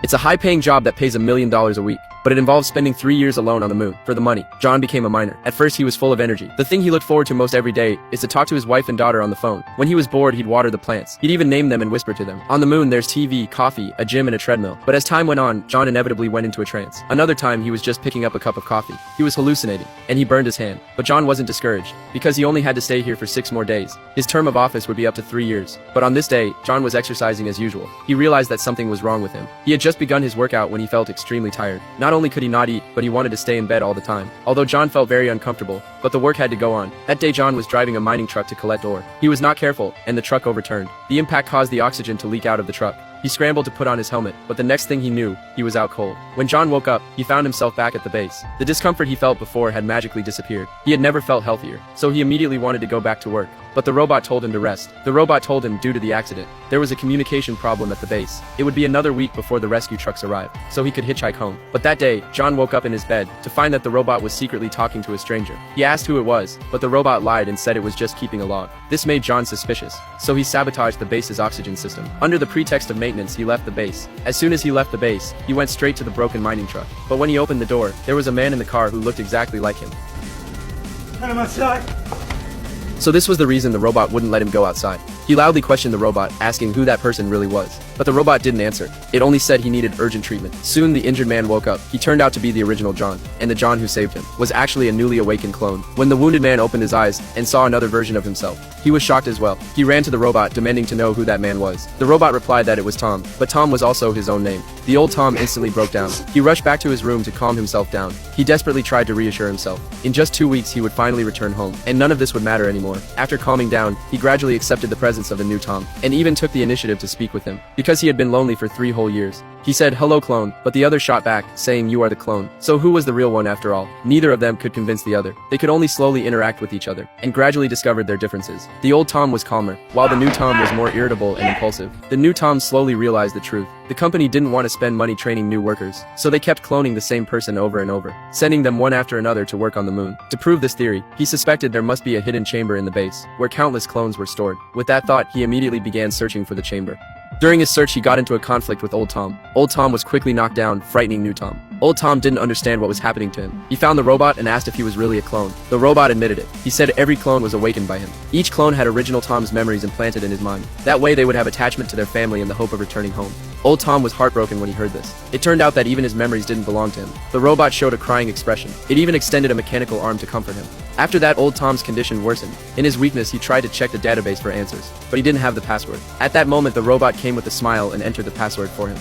It's a high-paying job that pays $1 million a week, but it involves spending 3 years alone on the moon. For the money, John became a miner. At first he was full of energy. The thing he looked forward to most every day is to talk to his wife and daughter on the phone. When he was bored, he'd water the plants. He'd even name them and whisper to them. On the moon, there's TV, coffee, a gym, and a treadmill. But as time went on, John inevitably went into a trance. Another time, he was just picking up a cup of coffee. He was hallucinating, and he burned his hand. But John wasn't discouraged, because he only had to stay here for 6 more days. His term of office would be up to 3 years. But on this day, John was exercising as usual. He realized that something was wrong with him. He had just begun his workout when he felt extremely tired. Not only could he not eat, but he wanted to stay in bed all the time. Although John felt very uncomfortable, but the work had to go on. That day John was driving a mining truck to collect ore. He was not careful, and the truck overturned. The impact caused the oxygen to leak out of the truck. He scrambled to put on his helmet, but the next thing he knew, he was out cold. When John woke up, he found himself back at the base. The discomfort he felt before had magically disappeared. He had never felt healthier, so he immediately wanted to go back to work. But the robot told him to rest. The robot told him due to the accident, there was a communication problem at the base. It would be another week before the rescue trucks arrived, so he could hitchhike home. But that day, John woke up in his bed to find that the robot was secretly talking to a stranger. He asked who it was, but the robot lied and said it was just keeping a log. This made John suspicious, so he sabotaged the base's oxygen system. Under the pretext of maintenance, he left the base. As soon as he left the base, he went straight to the broken mining truck. But when he opened the door, there was a man in the car who looked exactly like him. I'm outside. So this was the reason the robot wouldn't let him go outside. He loudly questioned the robot, asking who that person really was. But the robot didn't answer. It only said he needed urgent treatment. Soon the injured man woke up. He turned out to be the original John, and the John who saved him was actually a newly awakened clone. When the wounded man opened his eyes and saw another version of himself, he was shocked as well. He ran to the robot, demanding to know who that man was. The robot replied that it was Tom, but Tom was also his own name. The old Tom instantly broke down. He rushed back to his room to calm himself down. He desperately tried to reassure himself. In just 2 weeks he would finally return home, and none of this would matter anymore. After calming down, he gradually accepted the presence of the new Tom, and even took the initiative to speak with him, because he had been lonely for 3 whole years. He said, "Hello, clone," but the other shot back, saying, "You are the clone." So who was the real one after all? Neither of them could convince the other. They could only slowly interact with each other, and gradually discovered their differences. The old Tom was calmer, while the new Tom was more irritable and impulsive. The new Tom slowly realized the truth. The company didn't want to spend money training new workers, so they kept cloning the same person over and over, sending them one after another to work on the moon. To prove this theory, he suspected there must be a hidden chamber in the base, where countless clones were stored. With that thought, he immediately began searching for the chamber. During his search, he got into a conflict with Old Tom. Old Tom was quickly knocked down, frightening New Tom. Old Tom didn't understand what was happening to him. He found the robot and asked if he was really a clone. The robot admitted it. He said every clone was awakened by him. Each clone had original Tom's memories implanted in his mind. That way they would have attachment to their family in the hope of returning home. Old Tom was heartbroken when he heard this. It turned out that even his memories didn't belong to him. The robot showed a crying expression. It even extended a mechanical arm to comfort him. After that, Old Tom's condition worsened. In his weakness, he tried to check the database for answers, but he didn't have the password. At that moment, the robot came with a smile and entered the password for him.